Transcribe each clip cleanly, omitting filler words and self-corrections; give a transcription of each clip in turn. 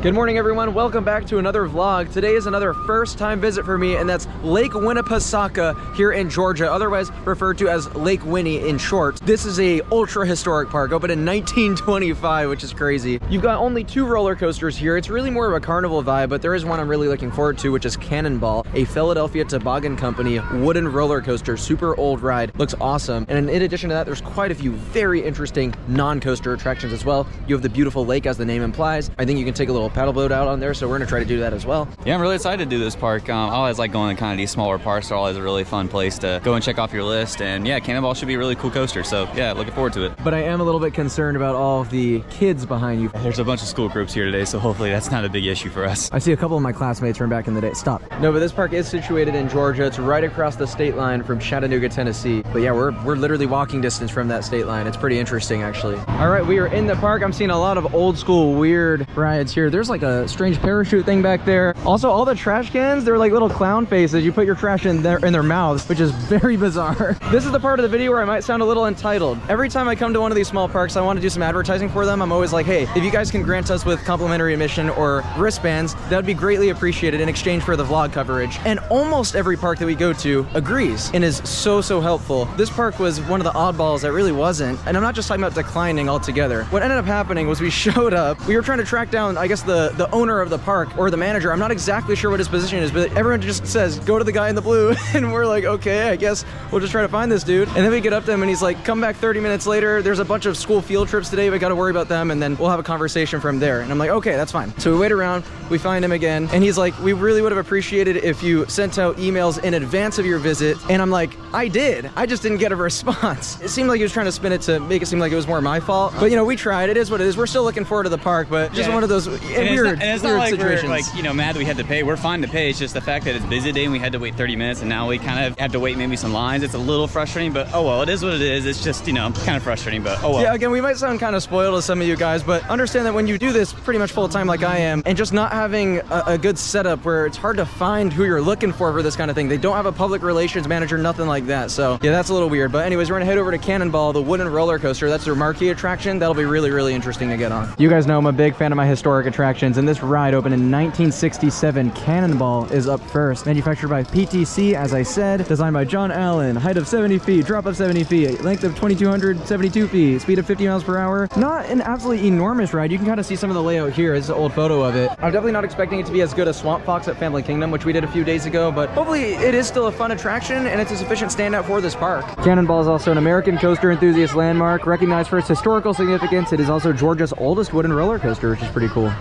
Good morning, everyone. Welcome back to another vlog. Today is another first-time visit for me, and that's Lake Winnepesaukah here in Georgia, otherwise referred to as Lake Winnie in short. This is a ultra-historic park, opened in 1925, which is crazy. You've got only 2 roller coasters here. It's really more of a carnival vibe, but there is one I'm really looking forward to, which is Cannonball, a Philadelphia Toboggan Company wooden roller coaster. Super old ride. Looks awesome. And in addition to that, there's quite a few very interesting non-coaster attractions as well. You have the beautiful lake, as the name implies. I think you can take a little paddle boat out on there, so we're gonna try to do that as well. Yeah, I'm really excited to do this park. I always like going to kind of these smaller parks. They're always a really fun place to go and check off your list. And yeah, Cannonball should be a really cool coaster. So yeah, looking forward to it. But I am a little bit concerned about all of the kids behind you. There's a bunch of school groups here today, so hopefully that's not a big issue for us. I see a couple of my classmates from back in the day. Stop. No, but this park is situated in Georgia. It's right across the state line from Chattanooga, Tennessee. But yeah, we're literally walking distance from that state line. It's pretty interesting, actually. All right, we are in the park. I'm seeing a lot of old school weird rides here. There's like a strange parachute thing back there. Also, all the trash cans, they're like little clown faces. You put your trash in their mouths, which is very bizarre. This is the part of the video where I might sound a little entitled. Every time I come to one of these small parks, I want to do some advertising for them. I'm always like, hey, if you guys can grant us with complimentary admission or wristbands, that would be greatly appreciated in exchange for the vlog coverage. And almost every park that we go to agrees and is so helpful. This park was one of the oddballs that really wasn't. And I'm not just talking about declining altogether. What ended up happening was we showed up. We were trying to track down, I guess, the owner of the park or the manager. I'm not exactly sure what his position is, but everyone just says, go to the guy in the blue. And we're like, okay, I guess we'll just try to find this dude. And then we get up to him and he's like, come back 30 minutes later. There's a bunch of school field trips today. We got to worry about them. And then we'll have a conversation from there. And I'm like, okay, that's fine. So we wait around, we find him again. And he's like, we really would have appreciated if you sent out emails in advance of your visit. And I'm like, I did. I just didn't get a response. It seemed like he was trying to spin it to make it seem like it was more my fault. But you know, we tried. It is what it is. We're still looking forward to the park, but just one of those weird situations. We're like, you know, mad that we had to pay. We're fine to pay. It's just the fact that it's busy day and we had to wait 30 minutes and now we kind of have to wait maybe some lines. It's a little frustrating, but oh well, it is what it is. It's just, you know, kind of frustrating, but oh well. Yeah, again, we might sound kind of spoiled to some of you guys, but understand that when you do this pretty much full time like I am, and just not having a good setup where it's hard to find who you're looking for this kind of thing. They don't have a public relations manager, nothing like that. So yeah, that's a little weird. But anyways, we're gonna head over to Cannonball, the wooden roller coaster. That's their marquee attraction. That'll be really interesting to get on. You guys know I'm a big fan of my historic attractions, and this ride opened in 1967. Cannonball is up first. Manufactured by PTC, as I said. Designed by John Allen. Height of 70 feet, drop of 70 feet, length of 2,272 feet, speed of 50 miles per hour. Not an absolutely enormous ride. You can kind of see some of the layout here. This is an old photo of it. I'm definitely not expecting it to be as good as Swamp Fox at Family Kingdom, which we did a few days ago, but hopefully it is still a fun attraction and it's a sufficient standout for this park. Cannonball is also an American coaster enthusiast landmark, recognized for its historical significance. It is also Georgia's oldest wooden roller coaster, which is pretty cool.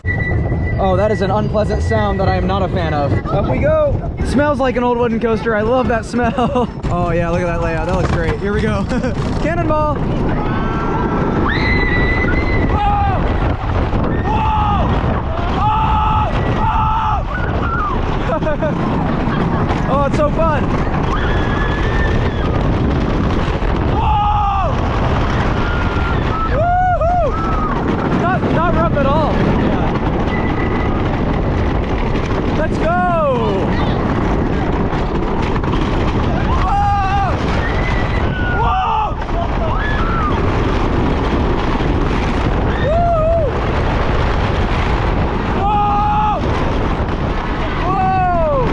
Oh, that is an unpleasant sound that I am not a fan of. Up we go. It smells like an old wooden coaster. I love that smell. Oh yeah, look at that layout. That looks great. Here we go. Cannonball. Oh, it's so fun. Whoa! Not rough at all. Let's go! Whoa! Whoa! Woo! Whoa! Whoa!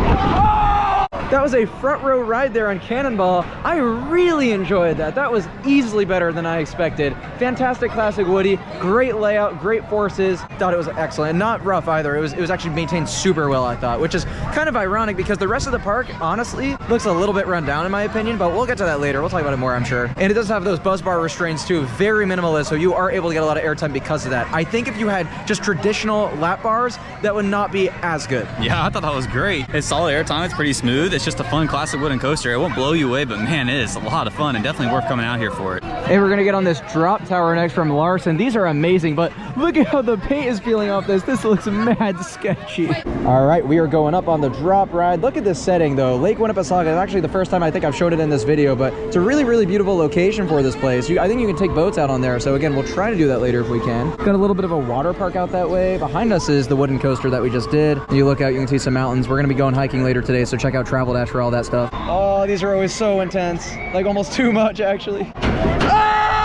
Whoa! That was a front row ride there on Cannonball. I really enjoyed that. That was easily better than I expected. Fantastic classic Woody, great layout, great forces. Thought it was excellent, and not rough either. It was actually maintained super well, I thought, which is kind of ironic because the rest of the park, honestly, looks a little bit run down in my opinion, but we'll get to that later. We'll talk about it more, I'm sure. And it does have those buzz bar restraints too, very minimalist, so you are able to get a lot of airtime because of that. I think if you had just traditional lap bars, that would not be as good. Yeah, I thought that was great. It's solid airtime, it's pretty smooth. It's just a fun classic wooden coaster. It won't blow you away, but man, it is a lot of fun and definitely worth coming out here for it. Hey, we're gonna get on this drop tower next from Larson. These are amazing, but look at how the paint is peeling off this. This looks mad sketchy. All right, we are going up on the drop ride. Look at this setting though. Lake Winnepesaukah is actually the first time I think I've showed it in this video, but it's a really beautiful location for this place. I think you can take boats out on there. So again, we'll try to do that later if we can. Got a little bit of a water park out that way. Behind us is the wooden coaster that we just did. You look out, you can see some mountains. We're gonna be going hiking later today, so check out Travel Dash for all that stuff. Oh, these are always so intense. Like almost too much actually. Ah!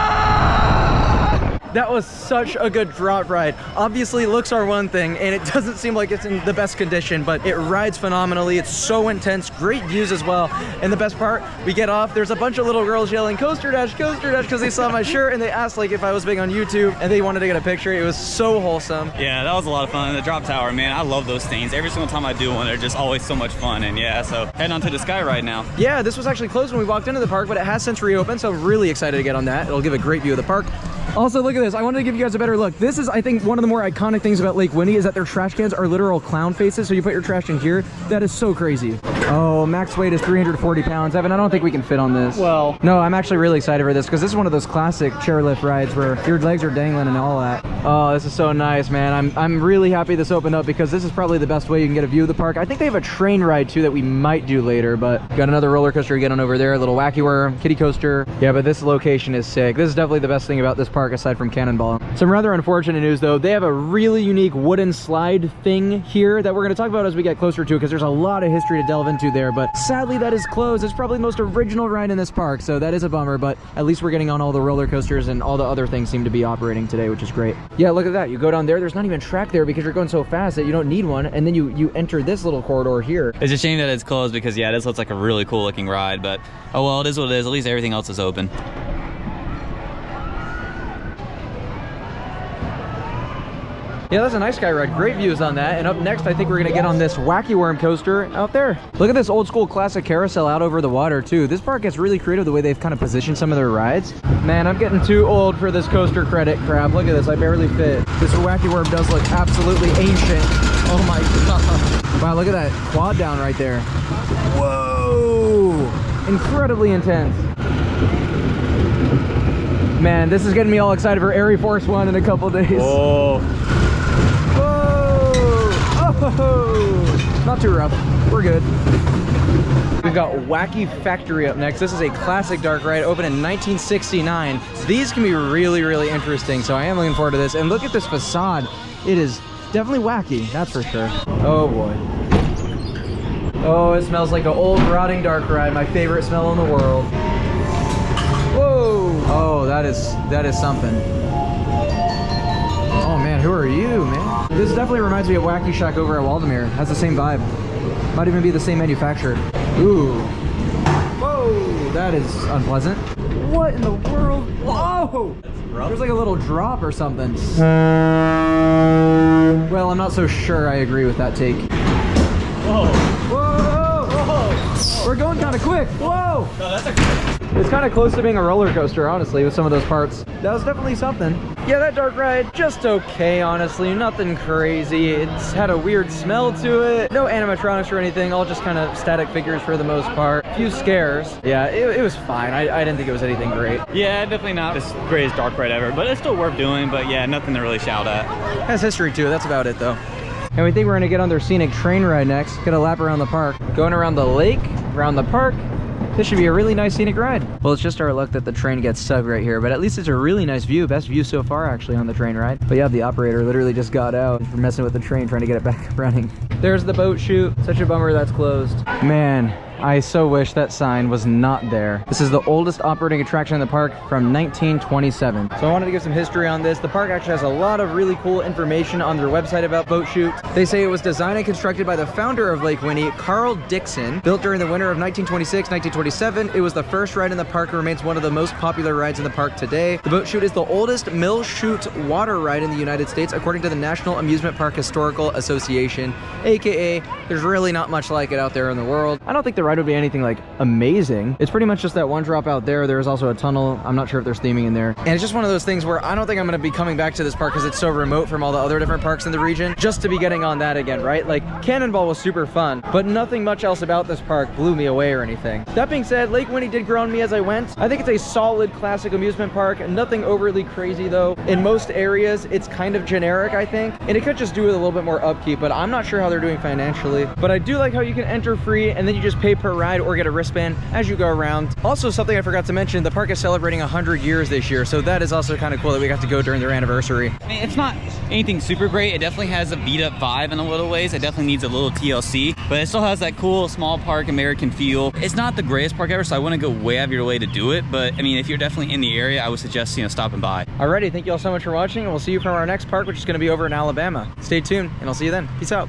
That was such a good drop ride. Obviously, looks are one thing, and it doesn't seem like it's in the best condition, but it rides phenomenally. It's so intense, great views as well. And the best part, we get off, there's a bunch of little girls yelling, coaster dash, because they saw my shirt, and they asked like if I was big on YouTube, and they wanted to get a picture. It was so wholesome. Yeah, that was a lot of fun. The drop tower, man, I love those things. Every single time I do one, they're just always so much fun. And yeah, so heading on to the sky ride now. Yeah, this was actually closed when we walked into the park, but it has since reopened, so I'm really excited to get on that. It'll give a great view of the park. Also, look at this. I wanted to give you guys a better look. This is, I think, one of the more iconic things about Lake Winnie is that their trash cans are literal clown faces, so you put your trash in here. That is so crazy. Oh, max weight is 340 pounds. Evan, I don't think we can fit on this. Well, no, I'm actually really excited for this because this is one of those classic chairlift rides where your legs are dangling and all that. Oh, this is so nice, man. I'm really happy this opened up because this is probably the best way you can get a view of the park. I think they have a train ride too that we might do later, but got another roller coaster to get on over there, a little wacky worm, kiddie coaster. Yeah, but this location is sick. This is definitely the best thing about this park aside from Cannonball. Some rather unfortunate news though, they have a really unique wooden slide thing here that we're going to talk about as we get closer to it because there's a lot of history to delve into there, but sadly that is closed. It's probably the most original ride in this park, so that is a bummer, but at least we're getting on all the roller coasters and all the other things seem to be operating today, which is great. Yeah, look at that. You go down there's not even track there because you're going so fast that you don't need one, and then you enter this little corridor here. It's a shame that it's closed because yeah, this looks like a really cool looking ride, but oh well, it is what it is. At least everything else is open. Yeah, that's a nice sky ride. Great views on that. And up next, I think we're gonna get on this wacky worm coaster out there. Look at this old school classic carousel out over the water too. This park gets really creative the way they've kind of positioned some of their rides. Man, I'm getting too old for this coaster credit crap. Look at this, I barely fit. This wacky worm does look absolutely ancient. Oh my God. Wow, look at that quad down right there. Whoa, incredibly intense. Man, this is getting me all excited for Air Force One in a couple days. Whoa. Oh, not too rough. We're good. We've got Wacky Factory up next. This is a classic dark ride, opened in 1969. These can be really, really interesting, so I am looking forward to this. And look at this facade. It is definitely wacky, that's for sure. Oh boy. Oh, it smells like an old rotting dark ride. My favorite smell in the world. Whoa. Oh, that is something. Oh man, who are you, man? This definitely reminds me of Wacky Shack over at Waldemere. Has the same vibe. Might even be the same manufacturer. Ooh. Whoa, that is unpleasant. What in the world? Whoa! There's like a little drop or something. Well, I'm not so sure I agree with that take. Whoa. Whoa! Whoa! We're going kind of quick. Whoa! No, that's a... It's kind of close to being a roller coaster, honestly, with some of those parts. That was definitely something. Yeah, that dark ride, just okay, honestly. Nothing crazy. It's had a weird smell to it. No animatronics or anything, all just kind of static figures for the most part. A few scares. Yeah, it was fine. I didn't think it was anything great. Yeah, definitely not the greatest dark ride ever, but it's still worth doing, but yeah, nothing to really shout at. Has history to it, that's about it though. And we think we're gonna get on their scenic train ride next. Get a lap around the park. Going around the lake, around the park. This should be a really nice scenic ride. Well, it's just our luck that the train gets stuck right here, but at least it's a really nice view. Best view so far, actually, on the train ride. But yeah, the operator literally just got out. We're messing with the train, trying to get it back running. There's the boat chute. Such a bummer that's closed. Man, I so wish that sign was not there. This is the oldest operating attraction in the park from 1927. So I wanted to give some history on this. The park actually has a lot of really cool information on their website about boat chute. They say it was designed and constructed by the founder of Lake Winnie, Carl Dixon. Built during the winter of 1926, 1927, it was the first ride in the park and remains one of the most popular rides in the park today. The boat chute is the oldest mill chute water ride in the United States, according to the National Amusement Park Historical Association, aka there's really not much like it out there in the world. I don't think the ride would be anything like amazing. It's pretty much just that one drop out there. There's also a tunnel. I'm not sure if there's theming in there. And it's just one of those things where I don't think I'm going to be coming back to this park because it's so remote from all the other different parks in the region just to be getting on that again, right? Like Cannonball was super fun, but nothing much else about this park blew me away or anything. That being said, Lake Winnie did grow on me as I went. I think it's a solid classic amusement park. Nothing overly crazy though. In most areas, it's kind of generic, I think, and it could just do with a little bit more upkeep, but I'm not sure how they're doing financially. But I do like how you can enter free and then you just pay per ride or get a wristband as you go around. Also, something I forgot to mention, the park is celebrating 100 years this year, so that is also kind of cool that we got to go during their anniversary. I mean, it's not anything super great. It definitely has a beat up vibe in a little ways. It definitely needs a little TLC, but it still has that cool small park American feel. It's not the greatest park ever, so I wouldn't go way out of your way to do it, but I mean, if you're definitely in the area, I would suggest, you know, stopping by. Alrighty, thank you all so much for watching, and we'll see you from our next park, which is going to be over in Alabama. Stay tuned, and I'll see you then. Peace out.